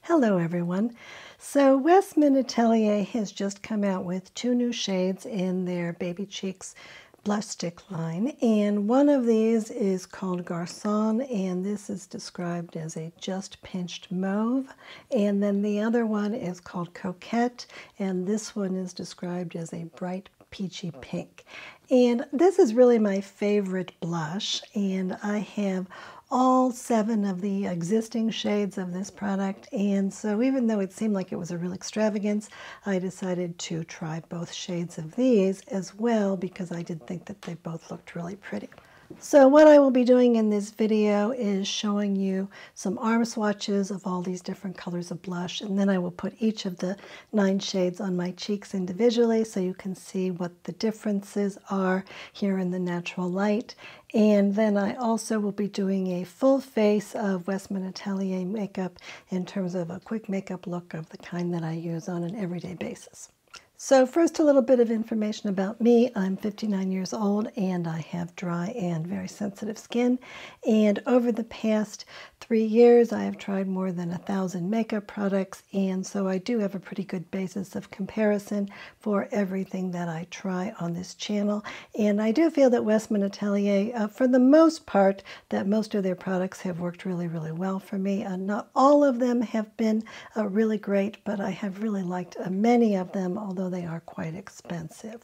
Hello everyone. So Westman Atelier has just come out with 2 new shades in their Baby Cheeks blush stick line, and one of these is called Garconne, and this is described as a just pinched mauve, and then the other one is called Coquette, and this one is described as a bright peachy pink. And this is really my favorite blush, and I have all 7 of the existing shades of this product, and so even though it seemed like it was a real extravagance, I decided to try both shades of these as well because I did think that they both looked really pretty. So what I will be doing in this video is showing you some arm swatches of all these different colors of blush, and then I will put each of the 9 shades on my cheeks individually so you can see what the differences are here in the natural light. And then I also will be doing a full face of Westman Atelier makeup in terms of a quick makeup look of the kind that I use on an everyday basis. So first, a little bit of information about me. I'm 59 years old and I have dry and very sensitive skin. And over the past 3 years, I have tried more than 1,000 makeup products. And so I do have a pretty good basis of comparison for everything that I try on this channel. And I do feel that Westman Atelier, for the most part, that most of their products have worked really, really well for me. Not all of them have been really great, but I have really liked many of them, although they are quite expensive.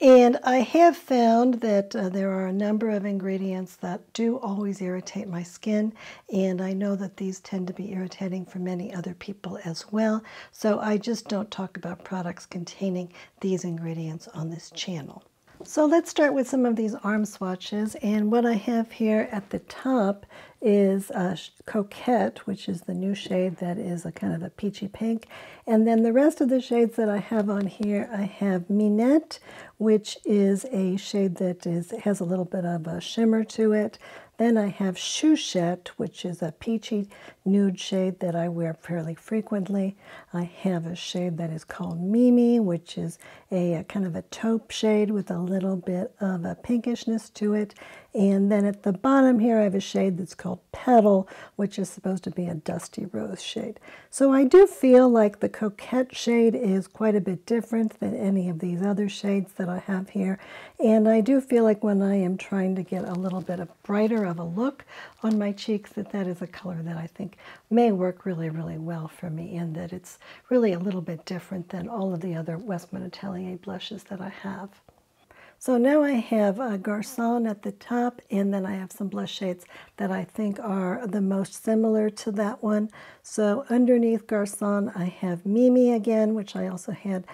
And I have found that there are a number of ingredients that do always irritate my skin, and I know that these tend to be irritating for many other people as well, so I just don't talk about products containing these ingredients on this channel. So let's start with some of these arm swatches, and what I have here at the top is Coquette, which is the new shade that is a kind of a peachy pink, and then the rest of the shades that I have on here, I have Minette, which is a shade that has a little bit of a shimmer to it. Then I have Chouchette, which is a peachy nude shade that I wear fairly frequently. I have a shade that is called Mimi, which is a kind of a taupe shade with a little bit of a pinkishness to it. And then at the bottom here, I have a shade that's called Petal, which is supposed to be a dusty rose shade. So I do feel like the Coquette shade is quite a bit different than any of these other shades that I have here. And I do feel like when I am trying to get a little bit of brighter of a look on my cheeks, that is a color that I think may work really, really well for me, and that it's really a little bit different than all of the other Westman Atelier blushes that I have. So now I have Garconne at the top, and then I have some blush shades that I think are the most similar to that one. So underneath Garconne, I have Mimi again, which I also had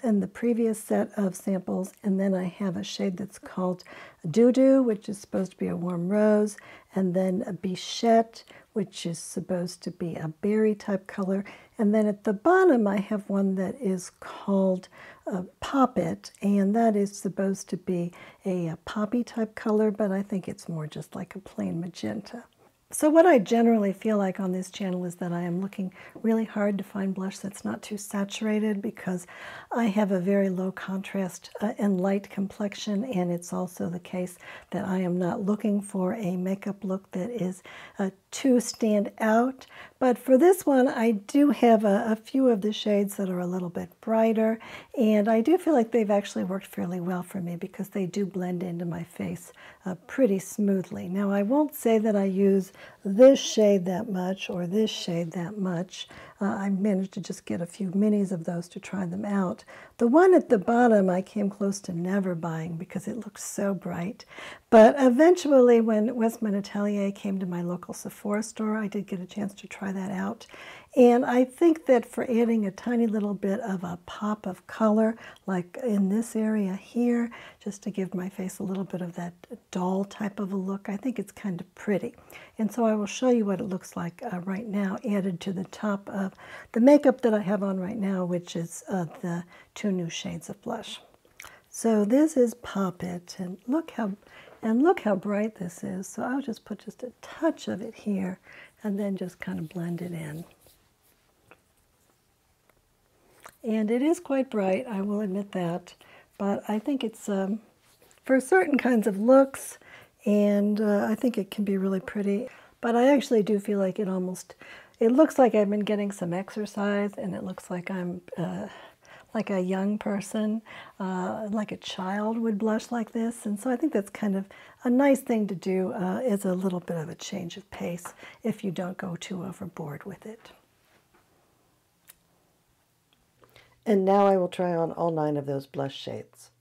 in the previous set of samples, and then I have a shade that's called Doo-Doo, which is supposed to be a warm rose, and then a Bichette, which is supposed to be a berry type color. And then at the bottom, I have one that is called Pop It, and that is supposed to be a poppy type color, but I think it's more just like a plain magenta. So what I generally feel like on this channel is that I am looking really hard to find blush that's not too saturated, because I have a very low contrast and light complexion, and it's also the case that I am not looking for a makeup look that is too stand out. But for this one, I do have a few of the shades that are a little bit brighter, and I do feel like they've actually worked fairly well for me because they do blend into my face pretty smoothly. Now, I won't say that I use this shade that much or this shade that much. I managed to just get a few minis of those to try them out. The one at the bottom I came close to never buying because it looks so bright. But eventually, when Westman Atelier came to my local Sephora store, I did get a chance to try that out. And I think that for adding a tiny little bit of a pop of color, like in this area here, just to give my face a little bit of that doll type of a look, I think it's kind of pretty. And so I will show you what it looks like right now, added to the top of the makeup that I have on right now, which is the 2 new shades of blush. So this is Pop It, and look how bright this is. So I'll just put just a touch of it here and then just kind of blend it in. And it is quite bright, I will admit that, but I think it's for certain kinds of looks, and I think it can be really pretty. But I actually do feel like it almost It looks like I've been getting some exercise, and it looks like I'm like a young person, like a child would blush like this. And so I think that's kind of a nice thing to do, is a little bit of a change of pace if you don't go too overboard with it. And now I will try on all 9 of those blush shades.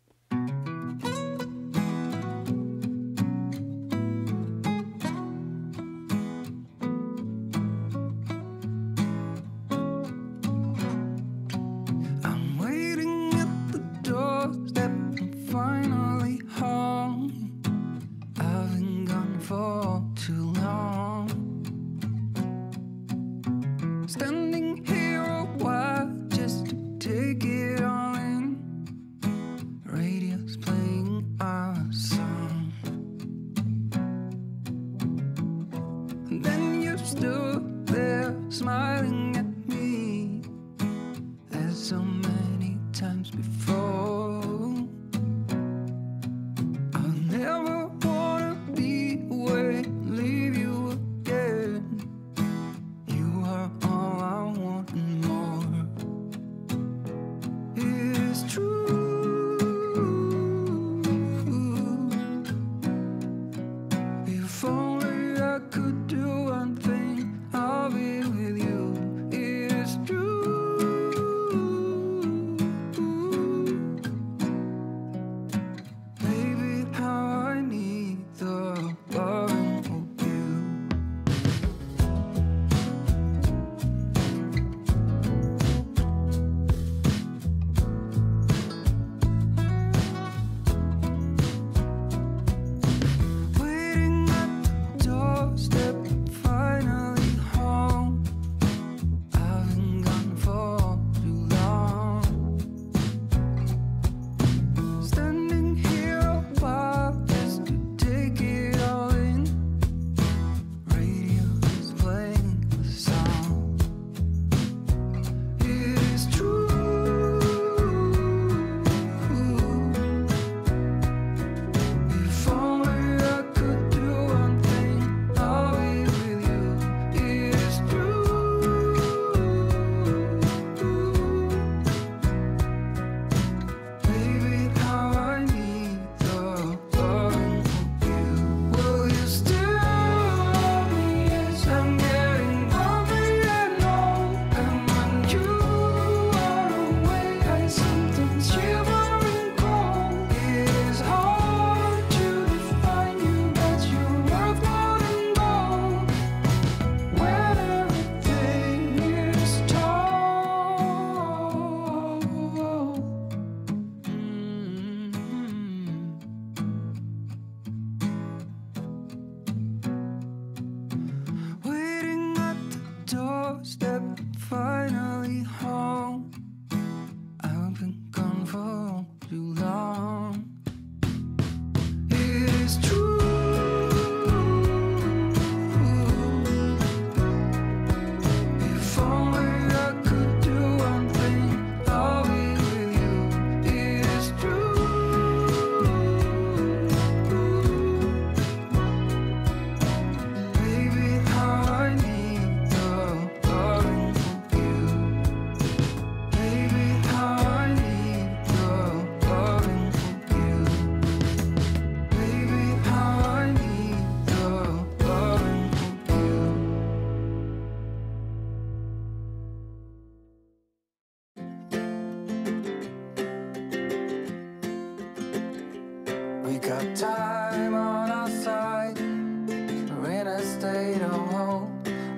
got time on our side. We're in a state of hope.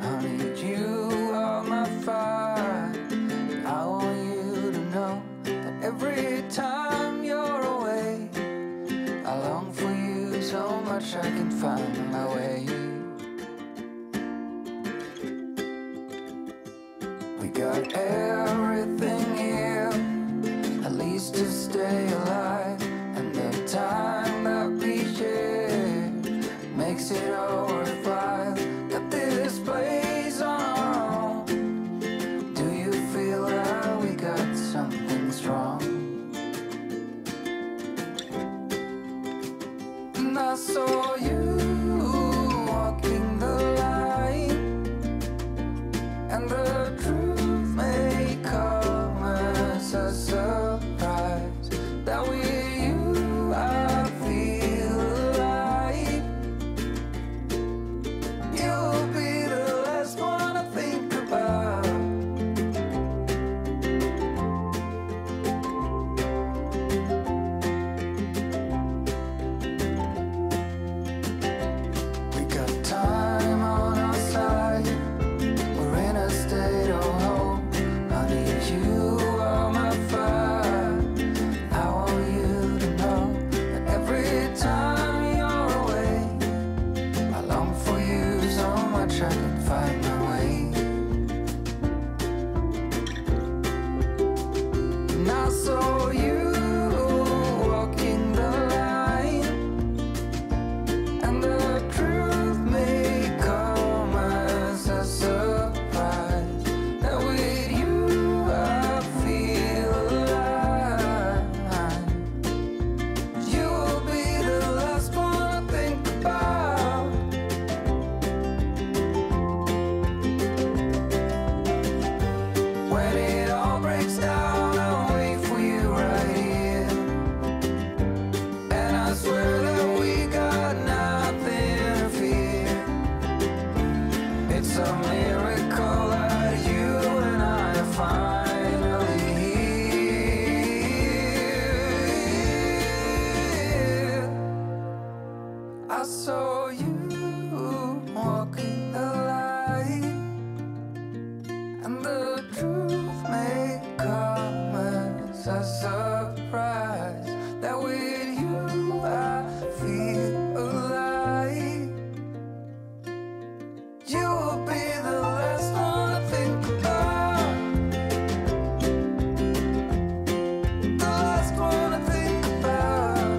I need you on my fire. I want you to know that every time you're away, I long for you so much I can find my way. We got everything here, at least to stay alive. And the time that we share makes it all worthwhile. Got this place on our own. Do you feel that we got something strong? And I saw you walking the line. the truth may come as a surprise. That with you I feel alive. You'll be the last one I think about. We got time on our side. We're in a state of hope. I need you on my fire. I want you to know that every time you're away, I long for you so much I can find my way. And I saw you walking the line, and the truth may come as a surprise. That with you I feel alive. You'll be the last one I think about. When it all breaks down, I'll wait for you right here. And I swear that we got nothing to fear. It's a miracle that you and I are finally here. I saw you walking the line, and the truth may come as a surprise. That with you I feel alive. You'll be the last one I think about. The last one I think about.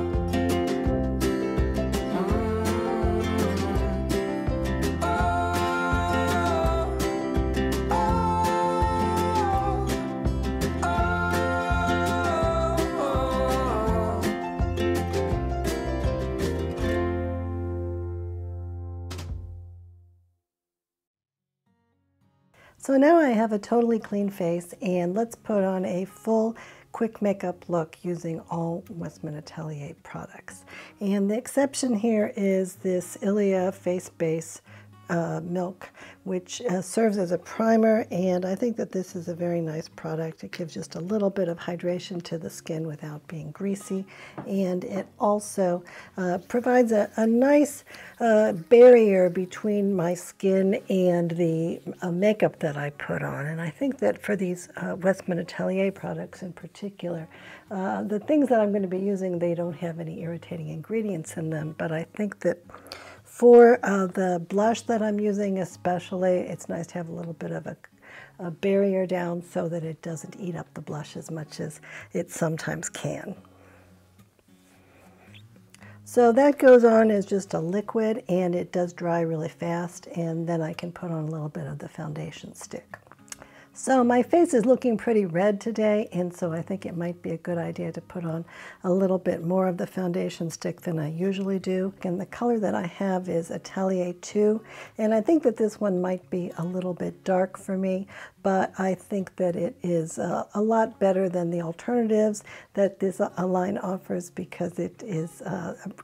So now I have a totally clean face, and let's put on a full quick makeup look using all Westman Atelier products. And the exception here is this Ilia face base milk, which serves as a primer, and I think that this is a very nice product. It gives just a little bit of hydration to the skin without being greasy, and it also provides a nice barrier between my skin and the makeup that I put on. And I think that for these Westman Atelier products in particular, the things that I'm going to be using, they don't have any irritating ingredients in them, but I think that for the blush that I'm using especially, it's nice to have a little bit of a barrier down so that it doesn't eat up the blush as much as it sometimes can. So that goes on as just a liquid, and it does dry really fast, and then I can put on a little bit of the foundation stick. So my face is looking pretty red today, and so I think it might be a good idea to put on a little bit more of the foundation stick than I usually do. And the color that I have is Atelier 2, and I think that this one might be a little bit dark for me, but I think that it is a lot better than the alternatives that this line offers, because it is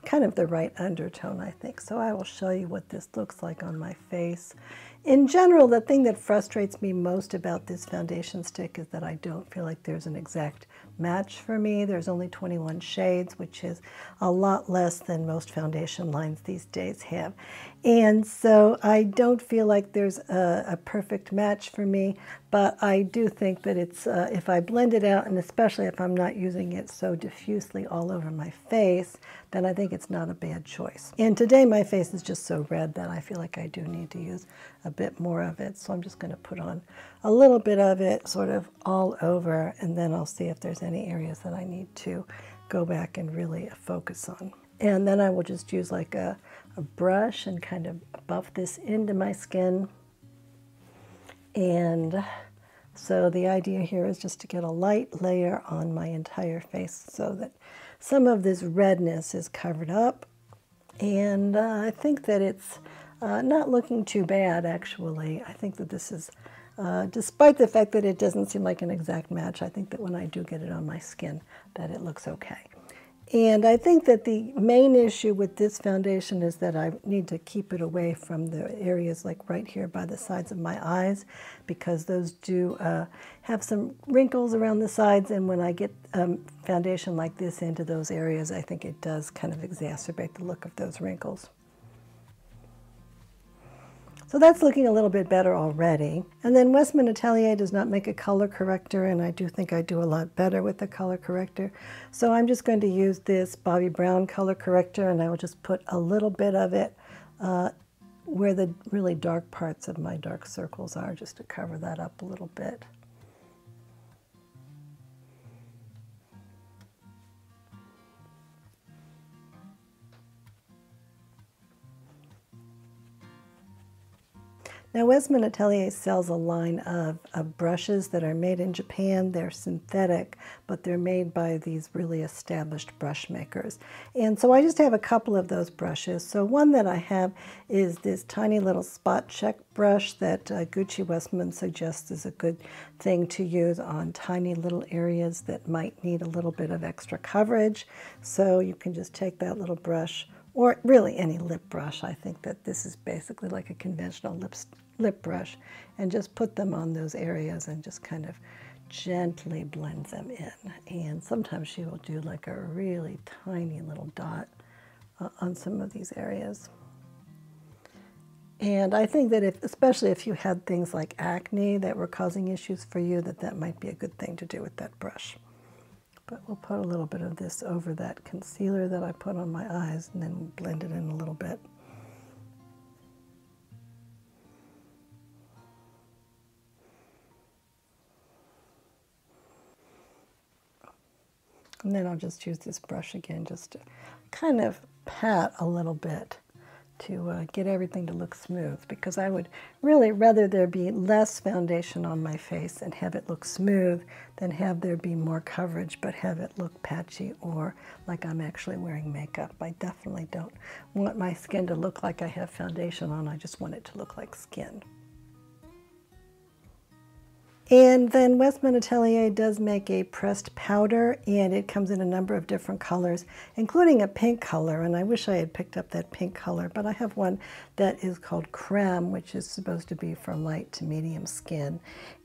kind of the right undertone, I think. So I will show you what this looks like on my face. In general, the thing that frustrates me most about this foundation stick is that I don't feel like there's an exact match for me. There's only 21 shades, which is a lot less than most foundation lines these days have. And so I don't feel like there's a perfect match for me, but I do think that it's, if I blend it out, and especially if I'm not using it so diffusely all over my face, then I think it's not a bad choice. And today my face is just so red that I feel like I do need to use a bit more of it. So I'm just going to put on a little bit of it sort of all over, and then I'll see if there's any areas that I need to go back and really focus on. And then I will just use like a brush and kind of buff this into my skin. And so the idea here is just to get a light layer on my entire face so that some of this redness is covered up. And I think that it's not looking too bad, actually. I think that this is despite the fact that it doesn't seem like an exact match. I think that when I do get it on my skin, that it looks okay. And I think that the main issue with this foundation is that I need to keep it away from the areas like right here by the sides of my eyes, because those do have some wrinkles around the sides, and when I get foundation like this into those areas, I think it does kind of exacerbate the look of those wrinkles. So that's looking a little bit better already. And then Westman Atelier does not make a color corrector, and I do think I do a lot better with the color corrector. So I'm just going to use this Bobbi Brown color corrector, and I will just put a little bit of it where the really dark parts of my dark circles are, just to cover that up a little bit. Now, Westman Atelier sells a line of brushes that are made in Japan. They're synthetic, but they're made by these really established brush makers. And so I just have a couple of those brushes. So one that I have is this tiny little spot check brush that Gucci Westman suggests is a good thing to use on tiny little areas that might need a little bit of extra coverage. So you can just take that little brush, or really any lip brush. I think that this is basically like a conventional lip brush, and just put them on those areas and just kind of gently blend them in. And sometimes she will do like a really tiny little dot on some of these areas. And I think that especially if you had things like acne that were causing issues for you, that might be a good thing to do with that brush. But we'll put a little bit of this over that concealer that I put on my eyes, and then blend it in a little bit. And then I'll just use this brush again, just to kind of pat a little bit to get everything to look smooth, because I would really rather there be less foundation on my face and have it look smooth than have there be more coverage but have it look patchy or like I'm actually wearing makeup. I definitely don't want my skin to look like I have foundation on. I just want it to look like skin. And then Westman Atelier does make a pressed powder, and it comes in a number of different colors, including a pink color, and I wish I had picked up that pink color, but I have one that is called Creme, which is supposed to be for light to medium skin.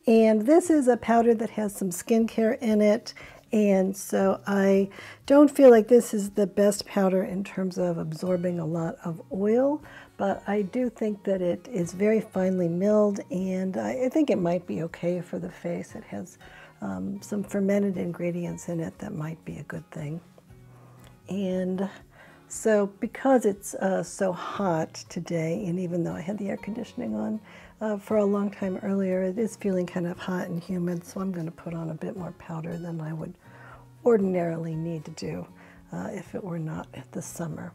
And this is a powder that has some skincare in it, and so I don't feel like this is the best powder in terms of absorbing a lot of oil, but I do think that it is very finely milled, and I think it might be okay for the face. It has some fermented ingredients in it that might be a good thing. And so because it's so hot today, and even though I had the air conditioning on for a long time earlier, it is feeling kind of hot and humid, so I'm going to put on a bit more powder than I would ordinarily need to do if it were not the summer.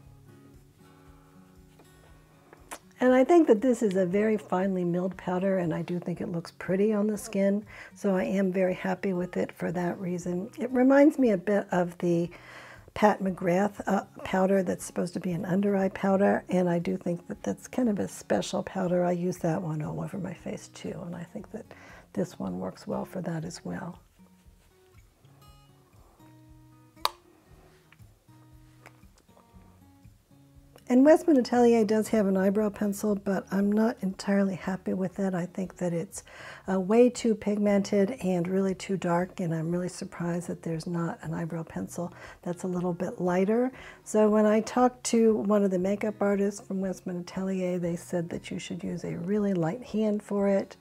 And I think that this is a very finely milled powder, and I do think it looks pretty on the skin, so I am very happy with it for that reason. It reminds me a bit of the Pat McGrath powder that's supposed to be an under eye powder, and I do think that that's kind of a special powder. I use that one all over my face too, and I think that this one works well for that as well. And Westman Atelier does have an eyebrow pencil, but I'm not entirely happy with it. I think that it's way too pigmented and really too dark, and I'm really surprised that there's not an eyebrow pencil that's a little bit lighter. So when I talked to one of the makeup artists from Westman Atelier, they said that you should use a really light hand for it.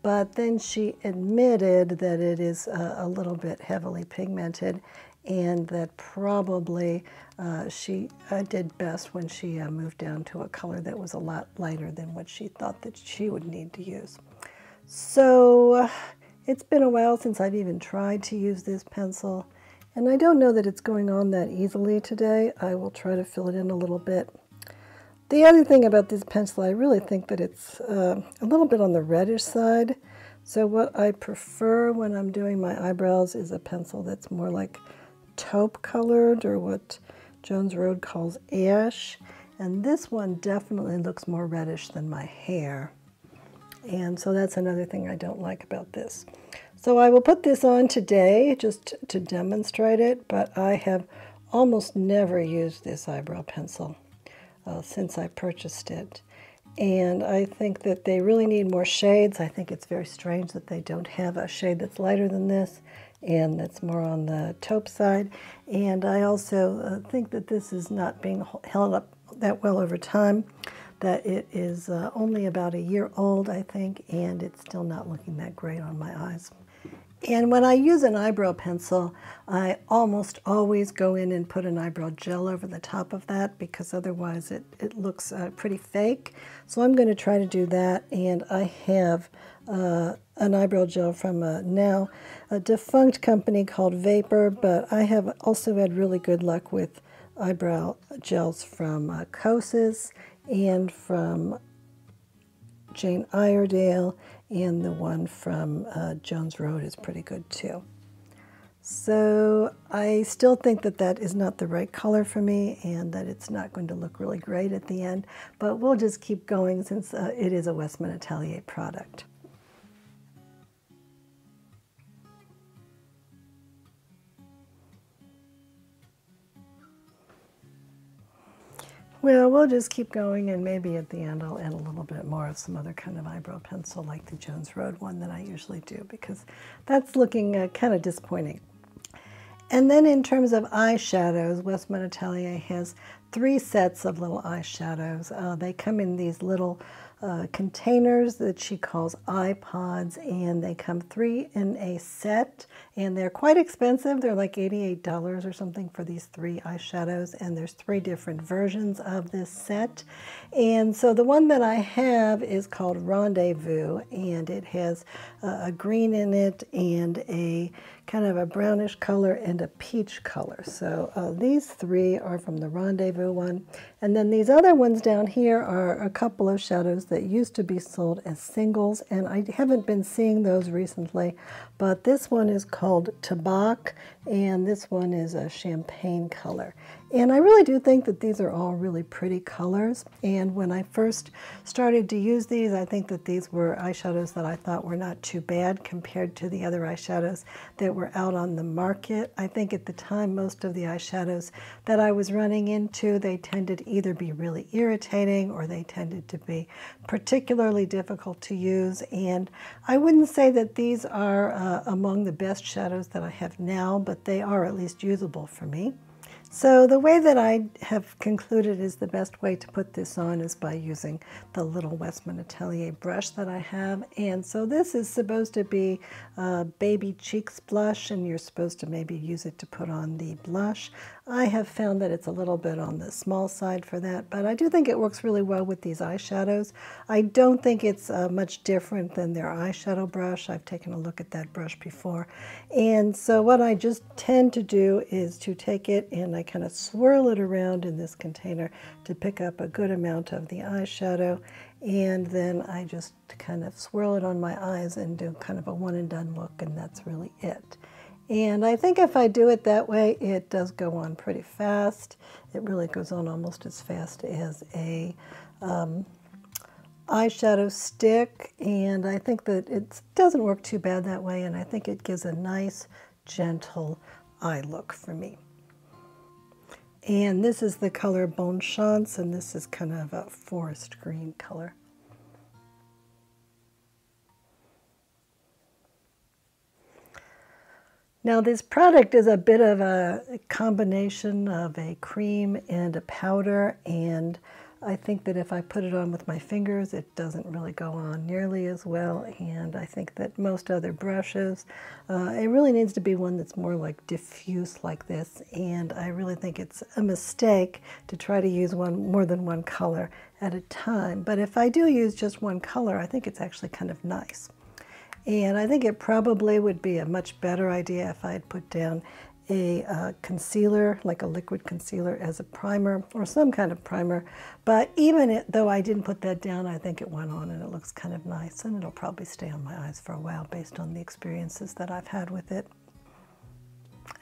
But then she admitted that it is a little bit heavily pigmented, and that probably she did best when she moved down to a color that was a lot lighter than what she thought that she would need to use. So it's been a while since I've even tried to use this pencil, and I don't know that it's going on that easily today. I will try to fill it in a little bit. The other thing about this pencil, I really think that it's a little bit on the reddish side. So what I prefer when I'm doing my eyebrows is a pencil that's more like taupe colored, or what Jones Road calls ash, and this one definitely looks more reddish than my hair. And so that's another thing I don't like about this. So I will put this on today just to demonstrate it, but I have almost never used this eyebrow pencil since I purchased it. And I think that they really need more shades. I think it's very strange that they don't have a shade that's lighter than this and that's more on the taupe side. And I also think that this is not being held up that well over time, that it is only about a year old, I think, and it's still not looking that great on my eyes. And when I use an eyebrow pencil, I almost always go in and put an eyebrow gel over the top of that, because otherwise it looks pretty fake. So I'm going to try to do that, and I have an eyebrow gel from now a defunct company called Vapor, but I have also had really good luck with eyebrow gels from Kosas and from Jane Iredale, and the one from Jones Road is pretty good too. So I still think that that is not the right color for me, and that it's not going to look really great at the end, but we'll just keep going since it is a Westman Atelier product. Well, we'll just keep going, and maybe at the end I'll add a little bit more of some other kind of eyebrow pencil like the Jones Road one that I usually do, because that's looking kind of disappointing. And then in terms of eyeshadows, Westman Atelier has 3 sets of little eyeshadows. They come in these little containers that she calls iPods, and they come 3 in a set, and they're quite expensive. They're like $88 or something for these 3 eyeshadows, and there's 3 different versions of this set. And so the one that I have is called Rendezvous, and it has a green in it and a kind of a brownish color and a peach color. So these 3 are from the Rendezvous one. And then these other ones down here are a couple of shadows that used to be sold as singles, and I haven't been seeing those recently, but this one is called Tabac, and this one is a champagne color. And I really do think that these are all really pretty colors, and when I first started to use these, I think that these were eyeshadows that I thought were not too bad compared to the other eyeshadows that were out on the market. I think at the time most of the eyeshadows that I was running into, they tended to either be really irritating or they tended to be particularly difficult to use, and I wouldn't say that these are among the best shadows that I have now, but they are at least usable for me. So the way that I have concluded is the best way to put this on is by using the little Westman Atelier brush that I have. And so this is supposed to be Baby Cheeks blush, and you're supposed to maybe use it to put on the blush. I have found that it's a little bit on the small side for that, but I do think it works really well with these eyeshadows. I don't think it's much different than their eyeshadow brush. I've taken a look at that brush before. And so what I just tend to do is to take it and I kind of swirl it around in this container to pick up a good amount of the eyeshadow, and then I just kind of swirl it on my eyes and do kind of a one and done look, and that's really it. And I think if I do it that way, it does go on pretty fast. It really goes on almost as fast as a eyeshadow stick, and I think that it doesn't work too bad that way, and I think it gives a nice, gentle eye look for me. And this is the color Bonne Chance, and this is kind of a forest green color. Now this product is a bit of a combination of a cream and a powder, and I think that if I put it on with my fingers, it doesn't really go on nearly as well, and I think that most other brushes, it really needs to be one that's more like diffuse like this, and I really think it's a mistake to try to use more than one color at a time. But if I do use just one color, I think it's actually kind of nice. And I think it probably would be a much better idea if I had put down a concealer, like a liquid concealer as a primer or some kind of primer. But even though I didn't put that down, I think it went on and it looks kind of nice, and it'll probably stay on my eyes for a while based on the experiences that I've had with it.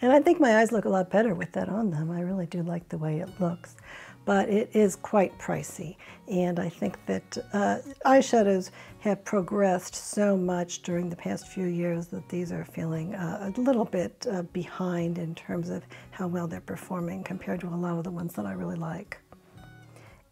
And I think my eyes look a lot better with that on them. I really do like the way it looks. but it is quite pricey. And I think that eyeshadows have progressed so much during the past few years that these are feeling a little bit behind in terms of how well they're performing compared to a lot of the ones that I really like.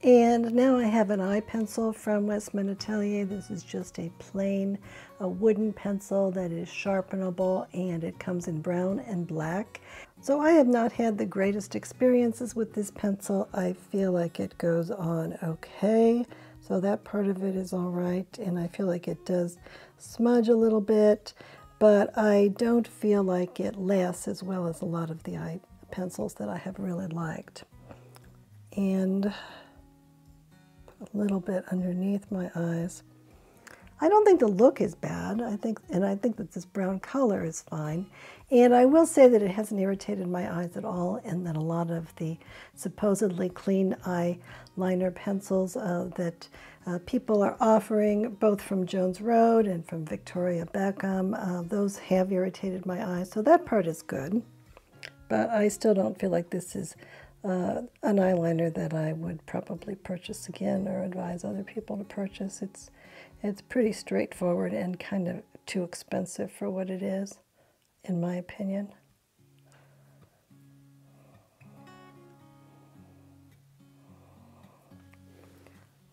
And now I have an eye pencil from Westman Atelier. This is just a plain wooden pencil that is sharpenable, and it comes in brown and black. So I have not had the greatest experiences with this pencil. I feel like it goes on okay. So that part of it is all right, and I feel like it does smudge a little bit, but I don't feel like it lasts as well as a lot of the eye pencils that I have really liked. And a little bit underneath my eyes. I don't think the look is bad. I think that this brown color is fine. And I will say that it hasn't irritated my eyes at all, and that a lot of the supposedly clean eyeliner pencils that people are offering, both from Jones Road and from Victoria Beckham, those have irritated my eyes. So that part is good. But I still don't feel like this is an eyeliner that I would probably purchase again or advise other people to purchase. It's pretty straightforward and kind of too expensive for what it is, in my opinion.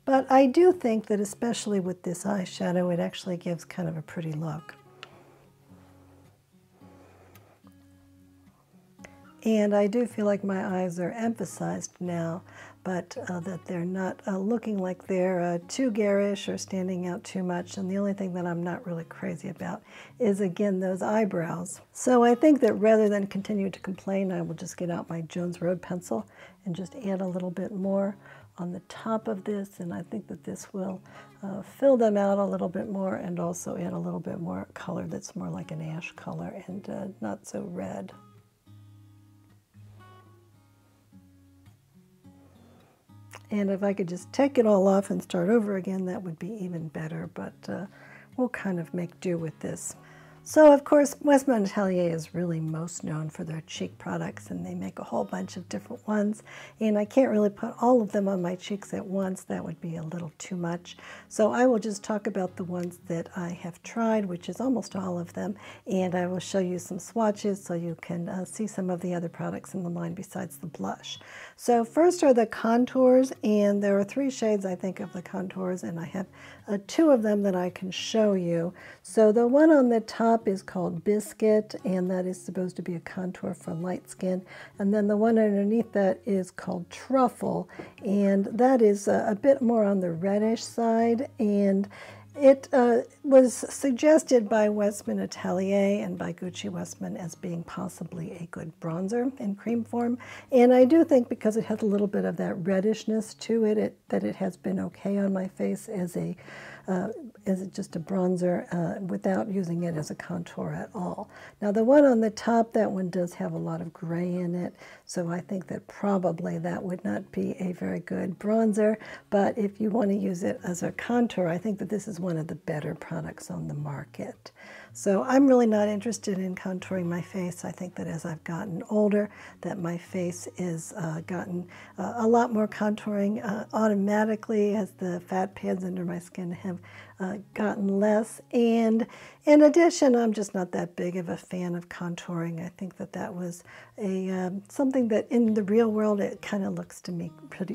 But I do think that especially with this eyeshadow, it actually gives kind of a pretty look. And I do feel like my eyes are emphasized now, but that they're not looking like they're too garish or standing out too much. And the only thing that I'm not really crazy about is, again, those eyebrows. So I think that rather than continue to complain, I will just get out my Jones Road pencil and just add a little bit more on the top of this. And I think that this will fill them out a little bit more, and also add a little bit more color that's more like an ash color and not so red. And if I could just take it all off and start over again, that would be even better, but we'll kind of make do with this. So, of course, Westman Atelier is really most known for their cheek products, and they make a whole bunch of different ones. And I can't really put all of them on my cheeks at once. That would be a little too much. So I will just talk about the ones that I have tried, which is almost all of them. And I will show you some swatches so you can see some of the other products in the line besides the blush. So first are the contours, and there are 3 shades, I think, of the contours, and I have 2 of them that I can show you. So the one on the top is called Biscuit, and that is supposed to be a contour for light skin. And then the one underneath that is called Truffle, and that is a bit more on the reddish side. And it was suggested by Westman Atelier and by Gucci Westman as being possibly a good bronzer in cream form. And I do think, because it has a little bit of that reddishness to it, that it has been okay on my face as just a bronzer without using it as a contour at all. Now the one on the top, that one does have a lot of gray in it, so I think that probably that would not be a very good bronzer. But if you want to use it as a contour, I think that this is one of the better products on the market. So I'm really not interested in contouring my face. I think that as I've gotten older, that my face is gotten a lot more contouring automatically as the fat pads under my skin have gotten less. And in addition, I'm just not that big of a fan of contouring. I think that that was something that in the real world, it kind of looks to me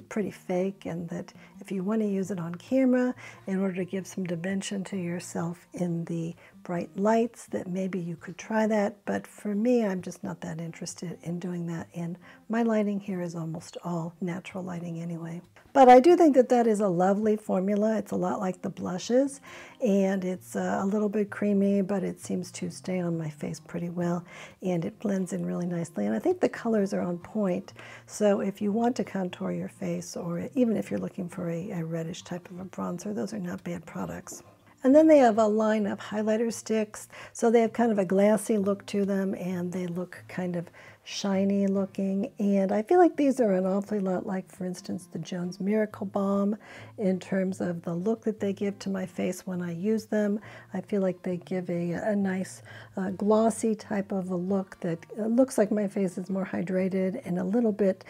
pretty fake, and that if you want to use it on camera in order to give some dimension to yourself in the bright lights, that maybe you could try that. But for me, I'm just not that interested in doing that, and my lighting here is almost all natural lighting anyway. But I do think that that is a lovely formula. It's a lot like the blushes, and it's a little bit creamy, but it seems to stay on my face pretty well, and it blends in really nicely. And I think the colors are on point, so if you want to contour your face, or even if you're looking for a reddish type of a bronzer, those are not bad products. And then they have a line of highlighter sticks, so they have kind of a glassy look to them, and they look kind of shiny looking, and I feel like these are an awfully lot like, for instance, the Jones Miracle Balm in terms of the look that they give to my face when I use them. I feel like they give a nice glossy type of a look that looks like my face is more hydrated and a little bit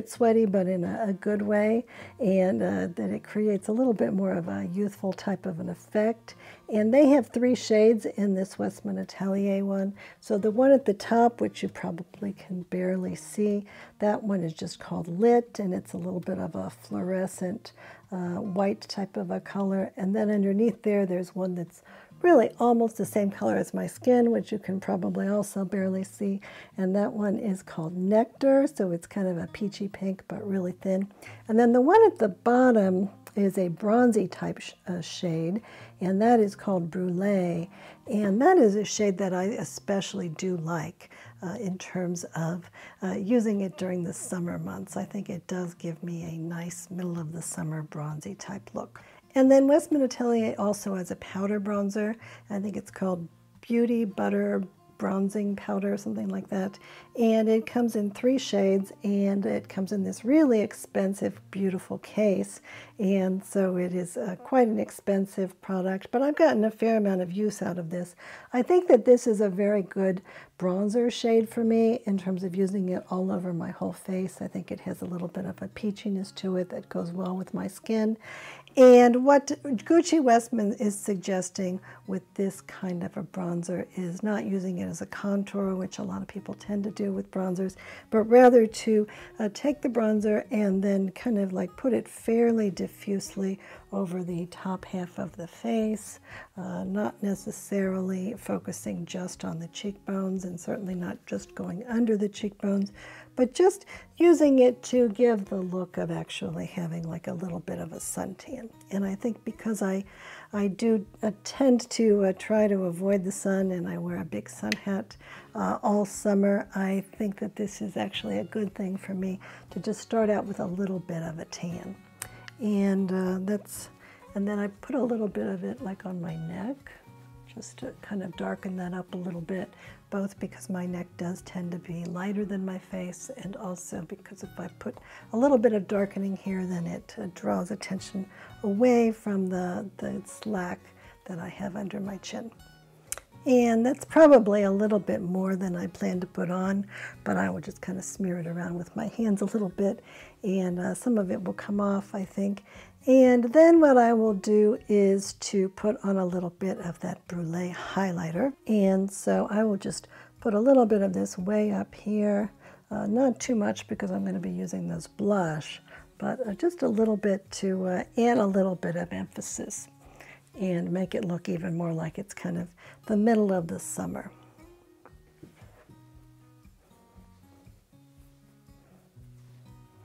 sweaty, but in a good way, and that it creates a little bit more of a youthful type of an effect. And they have 3 shades in this Westman Atelier one. So the one at the top, which you probably can barely see, that one is just called Lit, and it's a little bit of a fluorescent white type of a color. And then underneath there, there's one that's really almost the same color as my skin, which you can probably also barely see. And that one is called Nectar, so it's kind of a peachy pink, but really thin. And then the one at the bottom is a bronzy type shade, and that is called Brûlée. And that is a shade that I especially do like in terms of using it during the summer months. I think it does give me a nice middle of the summer bronzy type look. And then Westman Atelier also has a powder bronzer. I think it's called Beauty Butter Bronzing Powder, something like that. And it comes in 3 shades, and it comes in this really expensive, beautiful case. And so it is quite an expensive product, but I've gotten a fair amount of use out of this. I think that this is a very good bronzer shade for me in terms of using it all over my whole face. I think it has a little bit of a peachiness to it that goes well with my skin. And what Gucci Westman is suggesting with this kind of a bronzer is not using it as a contour, which a lot of people tend to do with bronzers, but rather to take the bronzer and then kind of like put it fairly diffusely over the top half of the face, not necessarily focusing just on the cheekbones and certainly not just going under the cheekbones, but just using it to give the look of actually having like a little bit of a suntan. And I think because I do tend to try to avoid the sun, and I wear a big sun hat all summer, I think that this is actually a good thing for me to just start out with a little bit of a tan. And and then I put a little bit of it like on my neck, just to kind of darken that up a little bit, both because my neck does tend to be lighter than my face, and also because if I put a little bit of darkening here, then it draws attention away from the slack that I have under my chin. And that's probably a little bit more than I plan to put on, but I will just kind of smear it around with my hands a little bit, and some of it will come off, I think. And then what I will do is to put on a little bit of that Brûlée highlighter. And so I will just put a little bit of this way up here, not too much because I'm going to be using this blush, but just a little bit to add a little bit of emphasis and make it look even more like it's kind of the middle of the summer.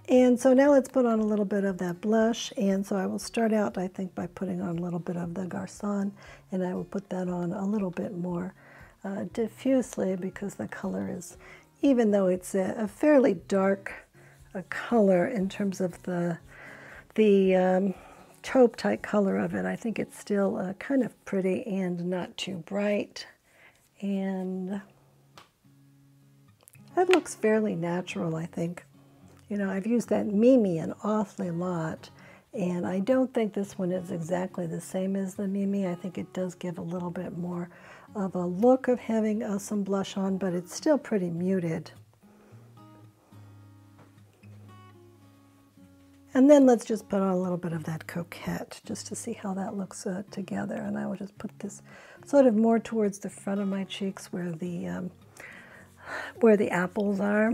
And so now let's put on a little bit of that blush, and so I will start out, I think, by putting on a little bit of the Garconne, and I will put that on a little bit more diffusely because the color is, even though it's a fairly dark color in terms of the taupe type color of it, I think it's still kind of pretty and not too bright, and that looks fairly natural, I think. You know, I've used that Mimi an awfully lot, and I don't think this one is exactly the same as the Mimi. I think it does give a little bit more of a look of having some blush on, but it's still pretty muted. And then let's just put on a little bit of that Coquette, just to see how that looks together. And I will just put this sort of more towards the front of my cheeks where the apples are.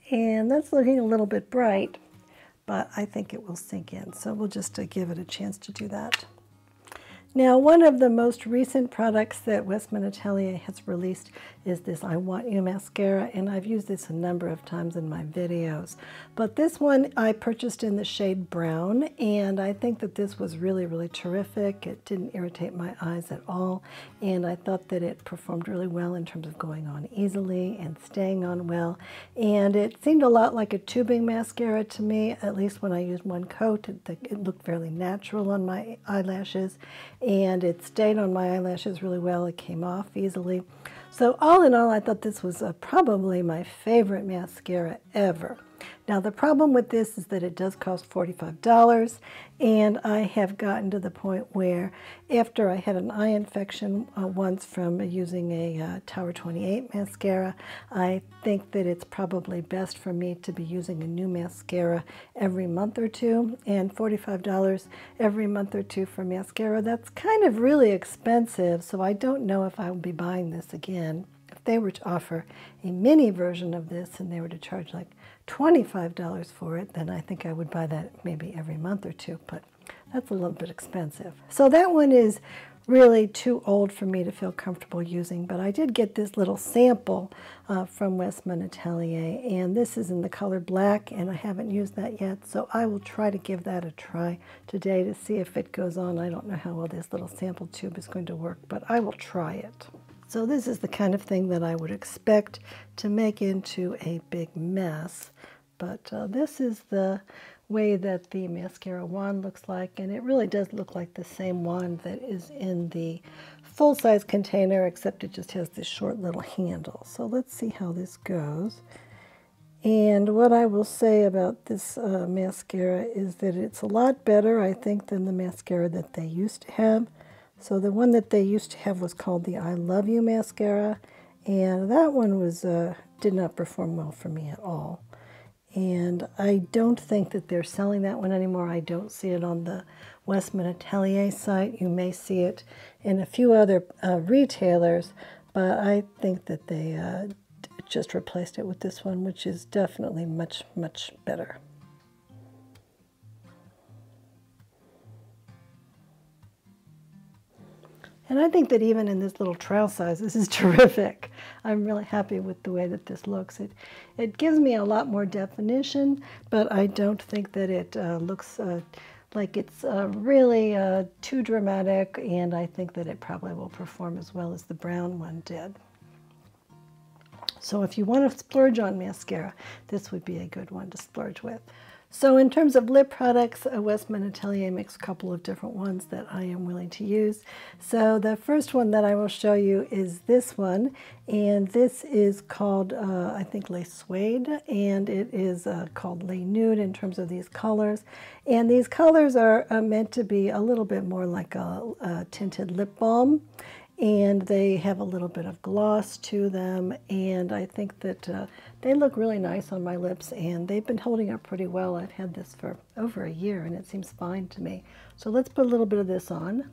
And that's looking a little bit bright, but I think it will sink in. So we'll just give it a chance to do that. Now, one of the most recent products that Westman Atelier has released is this I Want You mascara, and I've used this a number of times in my videos. But this one I purchased in the shade Brown, and I think that this was really, really terrific. It didn't irritate my eyes at all, and I thought that it performed really well in terms of going on easily and staying on well. And it seemed a lot like a tubing mascara to me, at least when I used one coat. It looked fairly natural on my eyelashes, and it stayed on my eyelashes really well. It came off easily. So all in all, I thought this was probably my favorite mascara ever. Now, the problem with this is that it does cost $45, and I have gotten to the point where after I had an eye infection once from using a Tower 28 mascara, I think that it's probably best for me to be using a new mascara every month or two, and $45 every month or two for mascara, that's kind of really expensive, so I don't know if I will be buying this again. If they were to offer a mini version of this and they were to charge like $25 for it, then I think I would buy that maybe every month or two, but that's a little bit expensive. So that one is really too old for me to feel comfortable using, but I did get this little sample from Westman Atelier, and this is in the color black, and I haven't used that yet, so I will try to give that a try today to see if it goes on. I don't know how well this little sample tube is going to work, but I will try it. So this is the kind of thing that I would expect to make into a big mess, but this is the way that the mascara wand looks like, and it really does look like the same wand that is in the full-size container, except it just has this short little handle. So let's see how this goes. And what I will say about this mascara is that it's a lot better, I think, than the mascara that they used to have. So the one that they used to have was called the I Love You mascara, and that one was did not perform well for me at all. And I don't think that they're selling that one anymore. I don't see it on the Westman Atelier site. You may see it in a few other retailers, but I think that they just replaced it with this one, which is definitely much, much better. And I think that even in this little trial size, this is terrific. I'm really happy with the way that this looks. It gives me a lot more definition, but I don't think that it looks like it's really too dramatic, and I think that it probably will perform as well as the brown one did. So if you want to splurge on mascara, this would be a good one to splurge with. So in terms of lip products, Westman Atelier makes a couple of different ones that I am willing to use. So the first one that I will show you is this one, and this is called, I think, Le Suede, and it is called Le Nude in terms of these colors. And these colors are meant to be a little bit more like a tinted lip balm, and they have a little bit of gloss to them, and I think that they look really nice on my lips, and they've been holding up pretty well. I've had this for over a year, and it seems fine to me. So let's put a little bit of this on.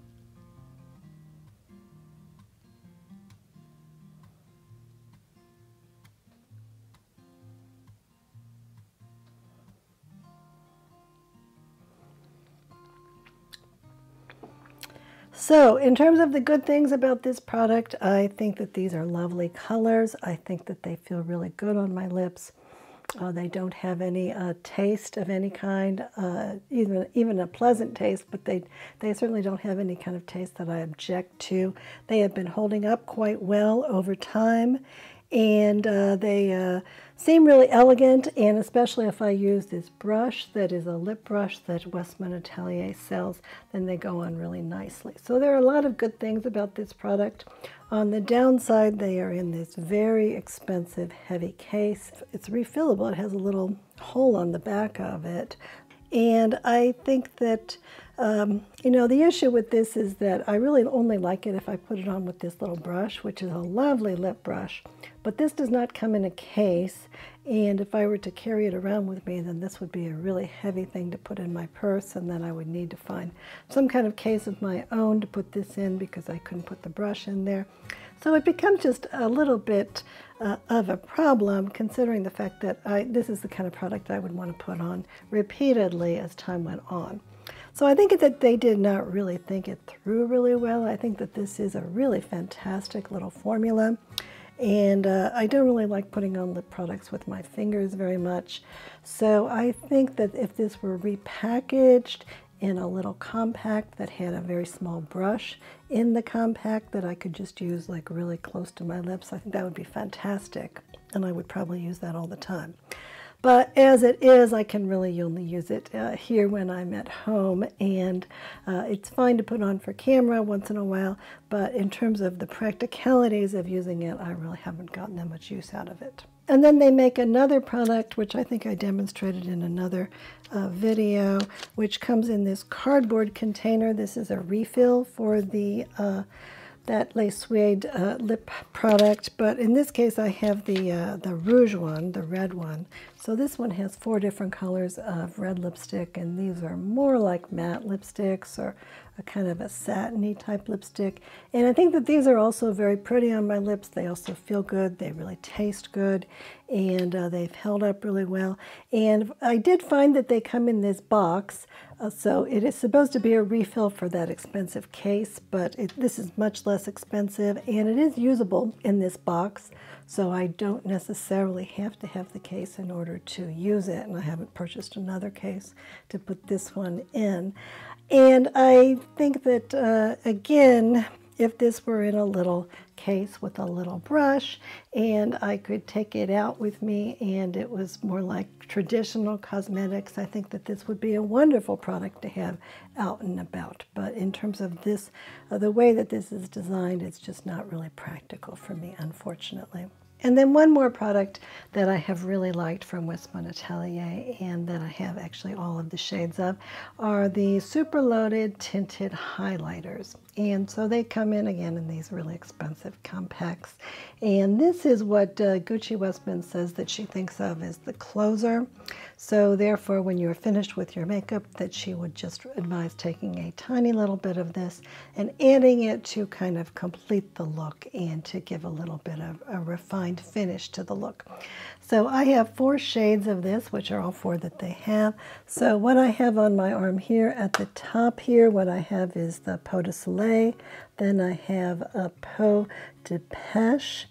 So in terms of the good things about this product, I think that these are lovely colors. I think that they feel really good on my lips. They don't have any taste of any kind, even a pleasant taste, but they certainly don't have any kind of taste that I object to. They have been holding up quite well over time, and they seem really elegant, and especially if I use this brush that is a lip brush that Westman Atelier sells, then they go on really nicely. So there are a lot of good things about this product. On the downside, they are in this very expensive, heavy case. It's refillable. It has a little hole on the back of it. And I think that, you know, the issue with this is that I really only like it if I put it on with this little brush, which is a lovely lip brush. But this does not come in a case, and if I were to carry it around with me, then this would be a really heavy thing to put in my purse, and then I would need to find some kind of case of my own to put this in because I couldn't put the brush in there. So it becomes just a little bit of a problem, considering the fact that this is the kind of product I would want to put on repeatedly as time went on. So I think that they did not really think it through really well. I think that this is a really fantastic little formula. And I don't really like putting on lip products with my fingers very much. So I think that if this were repackaged in a little compact that had a very small brush in the compact that I could just use like really close to my lips, I think that would be fantastic. And I would probably use that all the time. But as it is, I can really only use it here when I'm at home, and it's fine to put on for camera once in a while, but in terms of the practicalities of using it, I really haven't gotten that much use out of it. And then they make another product, which I think I demonstrated in another video, which comes in this cardboard container. This is a refill for the that Le Suede lip product, but in this case I have the Rouge one, the red one. So this one has 4 different colors of red lipstick, and these are more like matte lipsticks or a kind of a satiny type lipstick. And I think that these are also very pretty on my lips. They also feel good, they really taste good, and they've held up really well. And I did find that they come in this box, so it is supposed to be a refill for that expensive case, but this is much less expensive, and it is usable in this box, so I don't necessarily have to have the case in order to use it, and I haven't purchased another case to put this one in. And I think that, again, if this were in a little case with a little brush and I could take it out with me and it was more like traditional cosmetics, I think that this would be a wonderful product to have out and about. But in terms of this, the way that this is designed, it's just not really practical for me, unfortunately. And then one more product that I have really liked from Westman Atelier, and that I have actually all of the shades of, are the super loaded tinted highlighters. And so they come in again in these really expensive compacts. And this is what Gucci Westman says that she thinks of as the closer. So therefore, when you're finished with your makeup, that she would just advise taking a tiny little bit of this and adding it to kind of complete the look and to give a little bit of a refined finish to the look. So I have 4 shades of this, which are all 4 that they have. So what I have on my arm here at the top here, what I have is the Peau de Soleil, then I have a Peau de Pêche,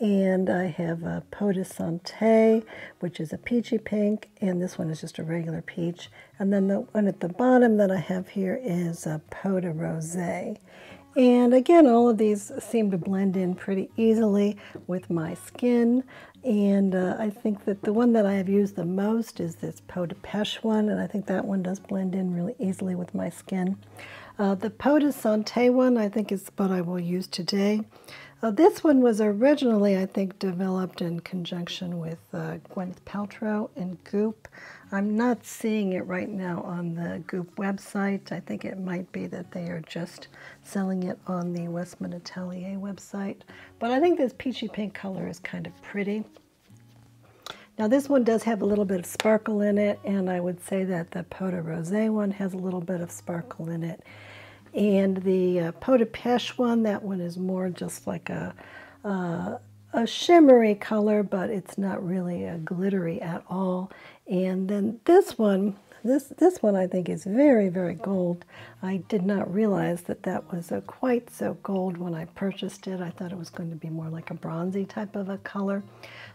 and I have a Peau de Santé, which is a peachy pink, and this one is just a regular peach. And then the one at the bottom that I have here is a Peau de Rosé. And again, all of these seem to blend in pretty easily with my skin. And I think that the one that I have used the most is this Peau de Pêche one, and I think that one does blend in really easily with my skin. The Peau de Santé one, I think, is what I will use today. This one was originally, I think, developed in conjunction with Gwyneth Paltrow and Goop. I'm not seeing it right now on the Goop website. I think it might be that they are just selling it on the Westman Atelier website. But I think this peachy pink color is kind of pretty. Now this one does have a little bit of sparkle in it, and I would say that the Peau de Rosé one has a little bit of sparkle in it. And the Peau de Pêche one, that one is more just like a shimmery color, but it's not really a glittery at all. And then this one, this one I think is very, very gold. I did not realize that that was quite so gold when I purchased it. I thought it was going to be more like a bronzy type of a color.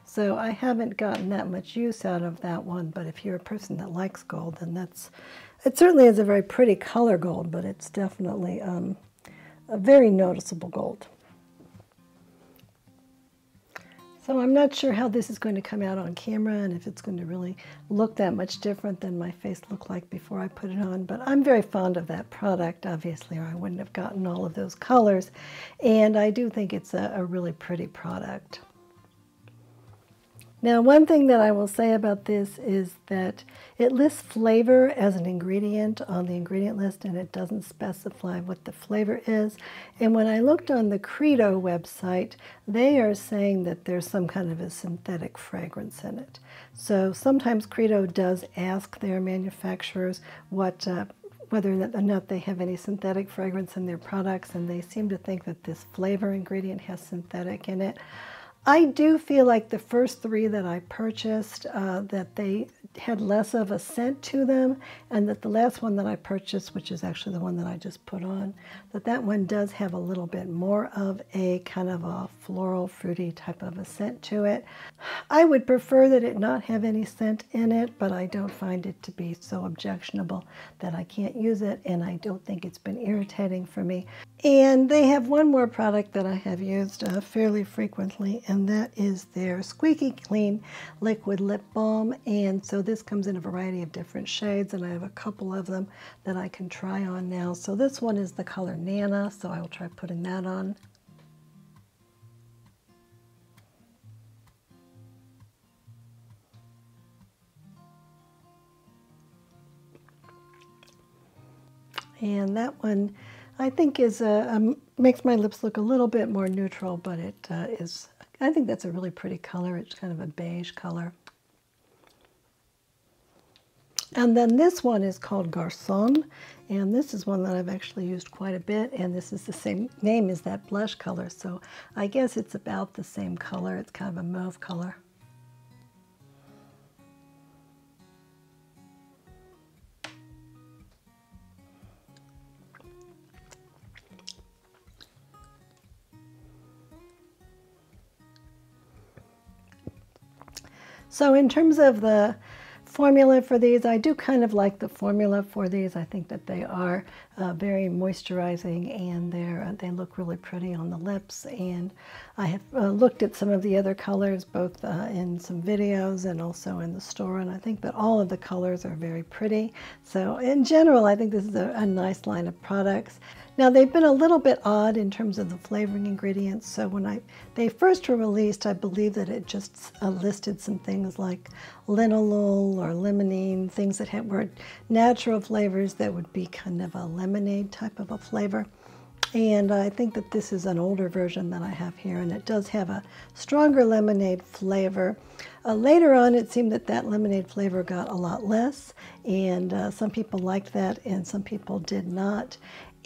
So I haven't gotten that much use out of that one, but if you're a person that likes gold, then it certainly is a very pretty color gold, but it's definitely a very noticeable gold. So I'm not sure how this is going to come out on camera and if it's going to really look that much different than my face looked like before I put it on, but I'm very fond of that product, obviously, or I wouldn't have gotten all of those colors, and I do think it's a really pretty product. Now, one thing that I will say about this is that it lists flavor as an ingredient on the ingredient list, and it doesn't specify what the flavor is. And when I looked on the Credo website, they are saying that there's some kind of a synthetic fragrance in it. So sometimes Credo does ask their manufacturers whether or not they have any synthetic fragrance in their products, and they seem to think that this flavor ingredient has synthetic in it. I do feel like the first three that I purchased, that they had less of a scent to them, and that the last one that I purchased, which is actually the one that I just put on, that one does have a little bit more of a kind of a floral, fruity type of a scent to it. I would prefer that it not have any scent in it, but I don't find it to be so objectionable that I can't use it, and I don't think it's been irritating for me. And they have one more product that I have used fairly frequently, and that is their Squeaky Clean Liquid Lip Balm. And so this comes in a variety of different shades, and I have a couple of them that I can try on now. So this one is the color Nana, so I will try putting that on. And that one, I think, is makes my lips look a little bit more neutral, but it is, I think that's a really pretty color. It's kind of a beige color. And then this one is called Garconne, and this is one that I've actually used quite a bit, and this is the same name as that blush color, so I guess it's about the same color. It's kind of a mauve color. So in terms of the formula for these, I do kind of like the formula for these. I think that they are very moisturizing, and they look really pretty on the lips. And I have looked at some of the other colors, both in some videos and also in the store, and I think that all of the colors are very pretty. So in general, I think this is a nice line of products. Now, they've been a little bit odd in terms of the flavoring ingredients. So when they first were released, I believe that it just listed some things like linalool or limonene, things that were natural flavors that would be kind of a lemonade type of a flavor. And I think that this is an older version that I have here, and it does have a stronger lemonade flavor. Later on, it seemed that lemonade flavor got a lot less, and some people liked that and some people did not.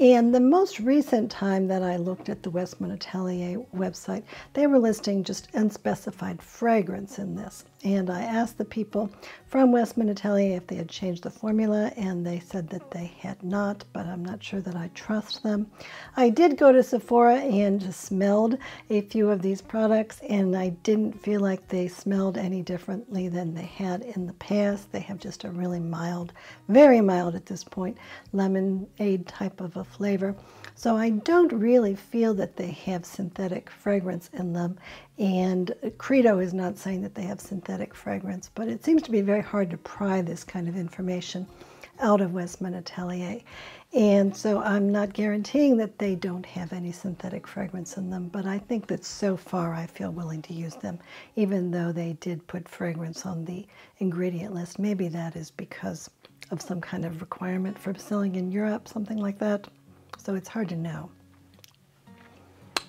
And the most recent time that I looked at the Westman Atelier website, they were listing just unspecified fragrance in this. And I asked the people from Westman Atelier if they had changed the formula, and they said that they had not, but I'm not sure that I trust them. I did go to Sephora and just smelled a few of these products, and I didn't feel like they smelled any differently than they had in the past. They have just a really mild, very mild at this point, lemonade type of a flavor. So I don't really feel that they have synthetic fragrance in them. And Credo is not saying that they have synthetic fragrance, but it seems to be very hard to pry this kind of information out of Westman Atelier. And so I'm not guaranteeing that they don't have any synthetic fragrance in them, but I think that so far I feel willing to use them, even though they did put fragrance on the ingredient list. Maybe that is because of some kind of requirement for selling in Europe, something like that. So it's hard to know.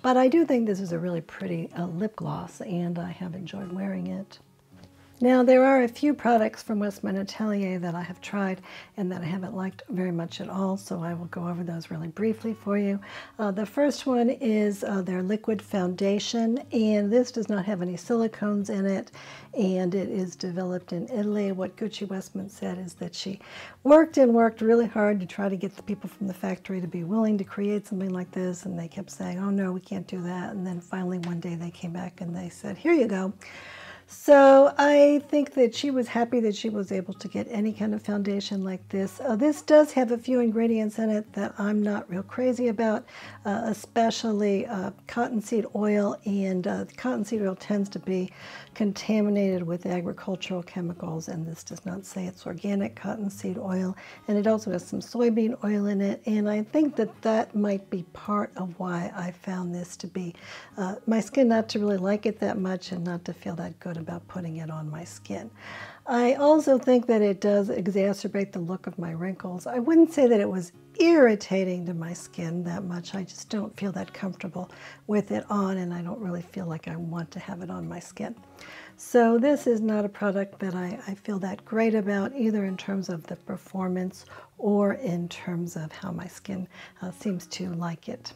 But I do think this is a really pretty lip gloss, and I have enjoyed wearing it. Now, there are a few products from Westman Atelier that I have tried and that I haven't liked very much at all, so I will go over those really briefly for you. The first one is their liquid foundation, and this does not have any silicones in it, and it is developed in Italy. What Gucci Westman said is that she worked and worked really hard to try to get the people from the factory to be willing to create something like this, and they kept saying, oh no, we can't do that, and then finally one day they came back and they said, here you go. So I think that she was happy that she was able to get any kind of foundation like this. This does have a few ingredients in it that I'm not real crazy about, especially cottonseed oil, and cottonseed oil tends to be contaminated with agricultural chemicals, and this does not say it's organic cottonseed oil, and it also has some soybean oil in it, and I think that that might be part of why I found this to be my skin not to really like it that much and not to feel that good about putting it on my skin. I also think that it does exacerbate the look of my wrinkles. I wouldn't say that it was irritating to my skin that much. I just don't feel that comfortable with it on, and I don't really feel like I want to have it on my skin. So this is not a product that I feel that great about, either in terms of the performance or in terms of how my skin seems to like it.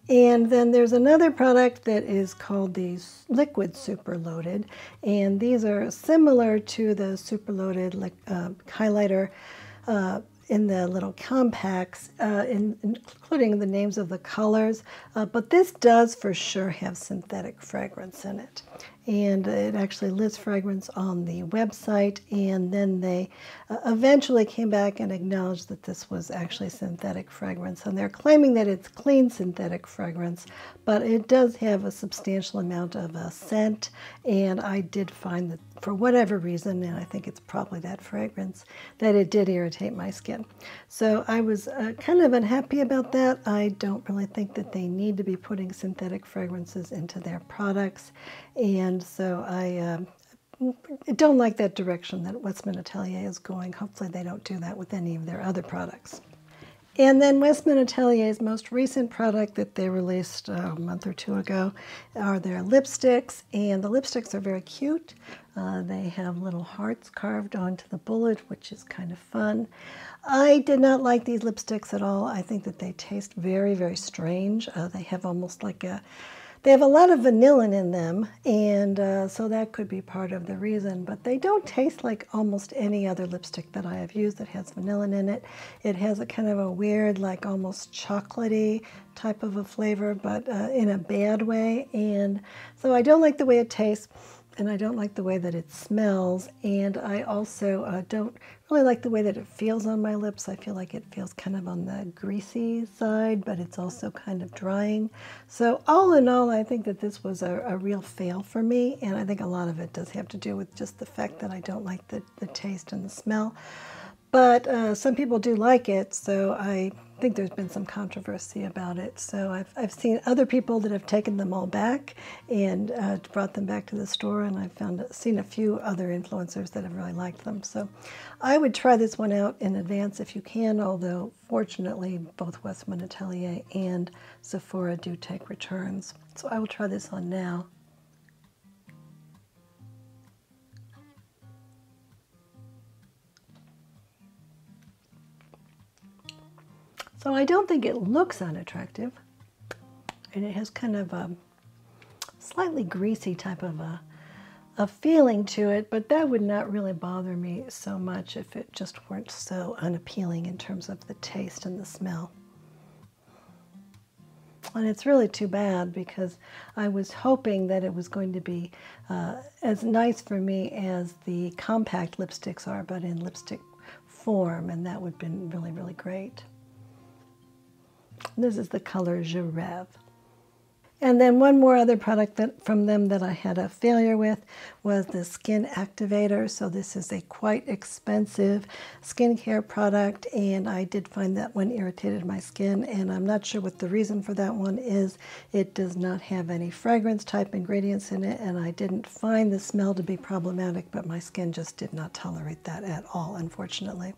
And then there's another product that is called the Liquid Super Loaded, and these are similar to the Super Loaded highlighter in the little compacts, including the names of the colors, but this does for sure have synthetic fragrance in it. And it actually lists fragrance on the website, and then they eventually came back and acknowledged that this was actually synthetic fragrance. And they're claiming that it's clean synthetic fragrance, but it does have a substantial amount of scent, and I did find that for whatever reason, and I think it's probably that fragrance, that it did irritate my skin. So I was kind of unhappy about that. I don't really think that they need to be putting synthetic fragrances into their products, and so I don't like that direction that Westman Atelier is going. Hopefully they don't do that with any of their other products. And then Westman Atelier's most recent product that they released a month or two ago are their lipsticks, and the lipsticks are very cute. They have little hearts carved onto the bullet, which is kind of fun. I did not like these lipsticks at all. I think that they taste very, very strange. They have almost like they have a lot of vanillin in them, and so that could be part of the reason, but they don't taste like almost any other lipstick that I have used that has vanillin in it. It has a kind of a weird, like almost chocolatey type of a flavor, but in a bad way, and so I don't like the way it tastes, and I don't like the way that it smells, and I also don't really like the way that it feels on my lips. I feel like it feels kind of on the greasy side, but it's also kind of drying. So all in all, I think that this was a real fail for me, and I think a lot of it does have to do with just the fact that I don't like the taste and the smell. But some people do like it, so I think there's been some controversy about it. So I've seen other people that have taken them all back and brought them back to the store, and I've seen a few other influencers that have really liked them. So I would try this one out in advance if you can, although fortunately both Westman Atelier and Sephora do take returns. So I will try this on now. So I don't think it looks unattractive, and it has kind of a slightly greasy type of a feeling to it, but that would not really bother me so much if it just weren't so unappealing in terms of the taste and the smell. And it's really too bad because I was hoping that it was going to be as nice for me as the compact lipsticks are, but in lipstick form, and that would have been really, really great. This is the color Je Rêve. And then one more other product from them that I had a failure with was the Skin Activator. So this is a quite expensive skincare product, and I did find that one irritated my skin, and I'm not sure what the reason for that one is. It does not have any fragrance type ingredients in it, and I didn't find the smell to be problematic, but my skin just did not tolerate that at all, unfortunately.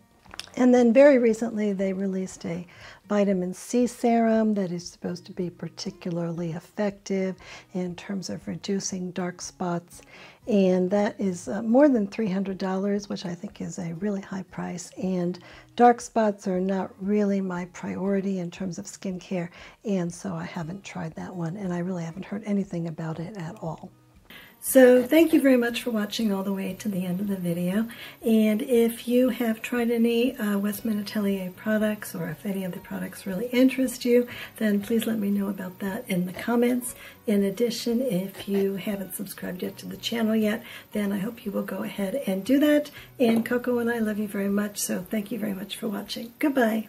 And then very recently they released a vitamin C serum that is supposed to be particularly effective in terms of reducing dark spots, and that is more than $300, which I think is a really high price, and dark spots are not really my priority in terms of skincare, and so I haven't tried that one, and I really haven't heard anything about it at all. So thank you very much for watching all the way to the end of the video, and if you have tried any Westman Atelier products, or if any of the products really interest you, then please let me know about that in the comments. In addition, if you haven't subscribed yet to the channel yet, then I hope you will go ahead and do that. And Coco and I love you very much, so thank you very much for watching. Goodbye.